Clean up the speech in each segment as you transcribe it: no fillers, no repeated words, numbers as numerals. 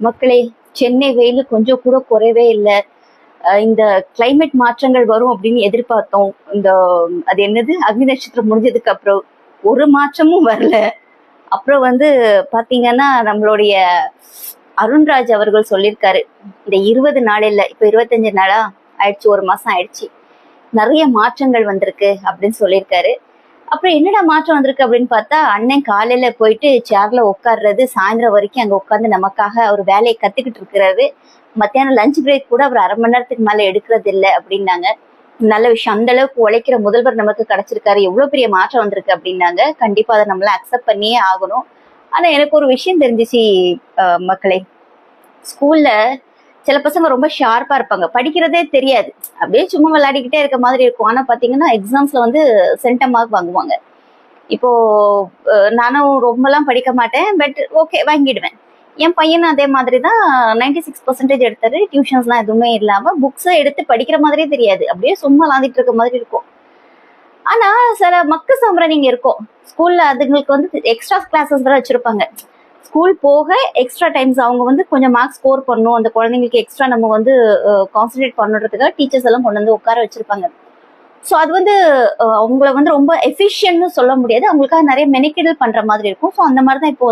மக்களே, சென்னை வெயில் கொஞ்சம் கூட குறையவே இல்லை. இந்த கிளைமேட் மாற்றங்கள் வரும் அப்படின்னு எதிர்பார்த்தோம். அது என்னது, அக்னி நட்சத்திரம் முடிஞ்சதுக்கு அப்புறம் ஒரு மாற்றமும் வரல. அப்புறம் பாத்தீங்கன்னா நம்மளுடைய அருண்ராஜ் அவர்கள் சொல்லியிருக்காரு, இந்த 20 நாள் இல்லை, இப்ப 25 நாளா ஆயிடுச்சு, ஒரு மாசம் ஆயிடுச்சு, நிறைய மாற்றங்கள் வந்திருக்கு அப்படின்னு சொல்லியிருக்காரு. அப்புறம் என்னடா மாற்றம் வந்திருக்கு அப்படின்னு பார்த்தா, அண்ணன் காலையில போயிட்டு சேர்ல உட்கார்றது, சாயந்தரம் வரைக்கும் அங்க உட்காந்து நமக்காக அவர் வேலையை கத்துக்கிட்டு இருக்கிறாரு. மத்தியானம் லஞ்ச் பிரேக் கூட அவர் 1/2 மணி நேரத்துக்கு மேல எடுக்கிறது இல்லை அப்படின்னாங்க. நல்ல விஷயம், அந்த அளவுக்கு உழைக்கிற முதல்வர் நமக்கு கிடைச்சிருக்காரு, எவ்வளவு பெரிய மாற்றம் வந்திருக்கு அப்படின்னாங்க. கண்டிப்பா அதை நம்மளாம் அக்செப்ட் பண்ணியே ஆகணும். ஆனா எனக்கு ஒரு விஷயம் தெரிஞ்சிச்சு மக்களே, ஸ்கூல்ல சில பசங்க ரொம்ப ஷார்ப்பா இருப்பாங்க, படிக்கிறதே தெரியாது, அப்படியே சும்மா விளையாடிக்கிட்டே இருக்க மாதிரி இருக்கும். ஆனா பாத்தீங்கன்னா எக்ஸாம்ஸ்ல சென்டம் மார்க் வாங்குவாங்க. இப்போ நானும் ரொம்பலாம் படிக்க மாட்டேன், பட் ஓகே வாங்கிடுவேன். என் பையனும் அதே மாதிரிதான் 96% எடுத்தாரு. டியூஷன்ஸ்லாம் எதுவுமே இல்லாம புக்ஸை எடுத்து படிக்கிற மாதிரியே தெரியாது, அப்படியே சும்மா விளாண்டுட்டு இருக்க மாதிரி இருக்கும். ஆனா சில மக்கு சாம்பிராணிங்க இருக்கும் ஸ்கூல்ல, அதுங்களுக்கு எக்ஸ்ட்ரா கிளாஸஸ் வேற வச்சிருப்பாங்க. ஸ்கூல் போக எக்ஸ்ட்ரா டைம்ஸ் அவங்க கொஞ்சம் மார்க்ஸ் ஸ்கோர் பண்ணணும், அந்த குழந்தைங்களுக்கு எக்ஸ்ட்ரா நம்ம கான்சன்ட்ரேட் பண்ணுறதுக்காக டீச்சர்ஸ் எல்லாம் கொண்டு உட்கார வச்சிருப்பாங்க. ஸோ அது அவங்கள ரொம்ப எஃபிஷியன்ட்னு சொல்ல முடியாது, அவங்களுக்காக நிறைய மெனக்கிடல் பண்ற மாதிரி இருக்கும். ஸோ அந்த மாதிரி தான் இப்போ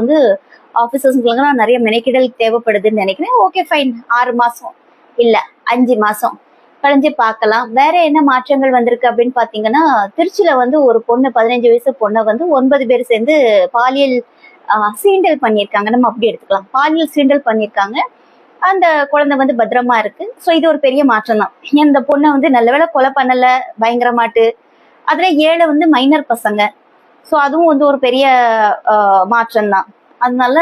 ஆஃபீஸர்ஸ்ங்களுக்குலாம் நிறைய மெனக்கிடல் தேவைப்படுதுன்னு நினைக்கிறேன். ஓகே ஃபைன், 6 மாசம் இல்ல 5 மாசம் கழிஞ்சு பார்க்கலாம். வேற என்ன மாற்றங்கள் வந்திருக்கு அப்படின்னு பாத்தீங்கன்னா, திருச்சியில ஒரு பொண்ணு, 15 வயசு பொண்ணை 9 பேர் சேர்ந்து பாலியல் சீண்டல் பண்ணியிருக்காங்க. நம்ம அப்படி எடுத்துக்கலாம், பாலியல் சீண்டல் பண்ணியிருக்காங்க. அந்த குழந்தை பத்திரமா இருக்கு. ஸோ இது ஒரு பெரிய மாற்றம் தான். இந்த பொண்ணை நல்லவேளை கொலை பண்ணல, பயங்கரமாட்டு. அதுல 7 மைனர் பசங்க. ஸோ அதுவும் ஒரு பெரிய மாற்றம் தான். அதனால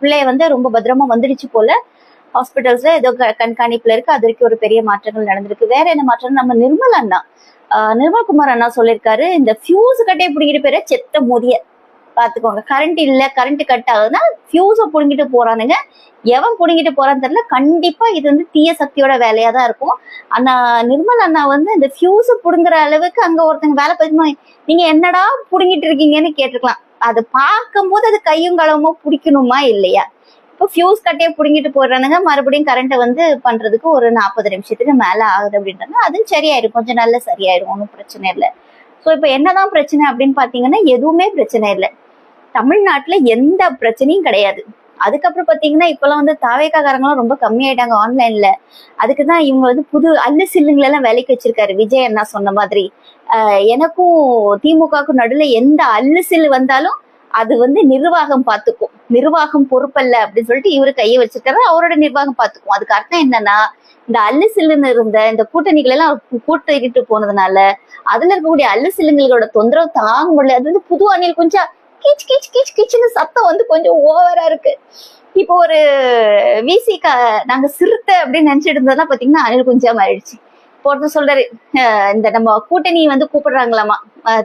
பிள்ளைய ரொம்ப பத்திரமா வந்துடுச்சு போல. ஹாஸ்பிட்டல்ஸ்ல ஏதோ கண்காணிப்புல இருக்கு. அது வரைக்கும் ஒரு பெரிய மாற்றங்கள் நடந்திருக்கு. வேற என்ன மாற்றம், நம்ம நிர்மல்குமார் அண்ணா சொல்லியிருக்காரு, இந்த ஃபியூஸ் கட்டையை பிடிக்கிட்டு போயிட செத்த மோதிய பாத்துக்கோங்க. கரண்ட் இல்ல, கரண்ட் கட் ஆகுதுன்னா ஃபியூஸை புடுங்கிட்டு போறானுங்க. எவன் புடுங்கிட்டு போறான்னு தெரியல. கண்டிப்பா இது தீய சக்தியோட வேலையா தான் இருக்கும். ஆனா நிர்மல் அண்ணா இந்த ஃபியூஸை புடுங்குற அளவுக்கு அங்க ஒருத்தங்க வேலை பார்த்து, நீங்க என்னடா புடுங்கிட்டு இருக்கீங்கன்னு கேட்டுக்கலாம். அது பார்க்கும்போது அது கையும் களவுமோ பிடிக்கணுமா இல்லையா? இப்போ ஃபியூஸ் கட்டையை புடுங்கிட்டு போடுறானுங்க, மறுபடியும் கரண்ட்டை பண்றதுக்கு ஒரு 40 நிமிஷத்துக்கு மேல ஆகுது அப்படின்றாங்க. அதுவும் சரியாயிடும், கொஞ்சம் நல்லா சரியாயிடும், ஒன்றும் பிரச்சனை இல்லை. ஸோ இப்போ என்னதான் பிரச்சனை அப்படின்னு பாத்தீங்கன்னா, எதுவுமே பிரச்சனை இல்லை. தமிழ்நாட்டுல எந்த பிரச்சனையும் கிடையாது. அதுக்கப்புறம் பாத்தீங்கன்னா இப்பெல்லாம் தாவேக்காரங்களும் ரொம்ப கம்மியாயிட்டாங்க ஆன்லைன்ல. அதுக்குதான் இவங்க புது அல்லு சில்லுங்களெல்லாம் வேலைக்கு வச்சிருக்காரு விஜய் அண்ணா சொன்ன மாதிரி. எனக்கும் திமுகவுக்கும் நடுவுல எந்த அல்லு சில்லு வந்தாலும் அது நிர்வாகம் பார்த்துக்கும், நிர்வாகம் பொறுப்பல்ல அப்படின்னு சொல்லிட்டு இவரு கையை வச்சிருக்காரு, அவரோட நிர்வாகம் பார்த்துக்கும். அதுக்கு அர்த்தம் என்னன்னா, இந்த அல்லு சில்லுன்னு இருந்த இந்த கூட்டணிகள் எல்லாம் கூட்டிட்டு போனதுனால அதுல இருக்கக்கூடிய அல்லு சில்லுங்களோட தொந்தரவு தாங்க முடியல. அது புது அணில் குஞ்சா கீச் கீச் கீச் கீச்சுன்னு சத்தம் கொஞ்சம் ஓவரா இருக்கு. இப்போ ஒரு விசிகா நாங்க சிறுத்தை அப்படின்னு நினைச்சிட்டு இருந்ததெல்லாம் பாத்தீங்கன்னா அணில் குஞ்சா மாறிடுச்சு. போறது சொல்றாரு, இந்த நம்ம கூட்டணி கூப்பிடுறாங்களாமா,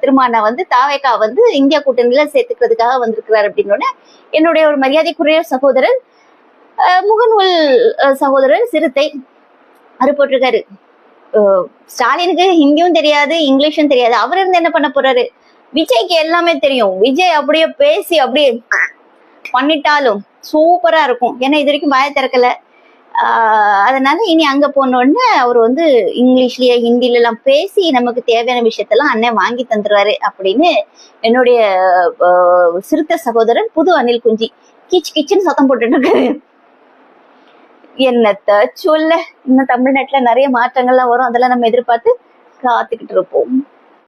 திருமானா தாவேக்கா இந்தியா கூட்டணியில சேர்த்துக்கிறதுக்காக வந்திருக்கிறாரு அப்படின்னு. என்னுடைய ஒரு மரியாதைக்குரிய சகோதரர், முகநூல் சகோதரர் சிறுத்தை அது போட்டிருக்காரு, ஸ்டாலினுக்கு ஹிந்தியும் தெரியாது, இங்கிலீஷும் தெரியாது, அவர் என்ன பண்ண போறாரு? விஜய்க்கு எல்லாமே தெரியும். விஜய் அப்படியே பேசி அப்படியே பண்ணிட்டாலும் சூப்பரா இருக்கும். ஏன்னா இது வரைக்கும் வாய திறக்கல. அதனால இனி அங்க போனோடனே அவர் இங்கிலீஷ்லயே ஹிந்தில எல்லாம் பேசி நமக்கு தேவையான விஷயத்தெல்லாம் அண்ணன் வாங்கி தந்துருவாரு அப்படின்னு என்னுடைய சிறுத்தை சகோதரன் புது அணில் குஞ்சி கிச் கிச்சுன்னு சத்தம் போட்டுட்டு இருக்காரு. என்னத்த சொல்ல, இன்னும் தமிழ்நாட்டுல நிறைய மாற்றங்கள்லாம் வரும், அதெல்லாம் நம்ம எதிர்பார்த்து காத்துக்கிட்டு இருப்போம்.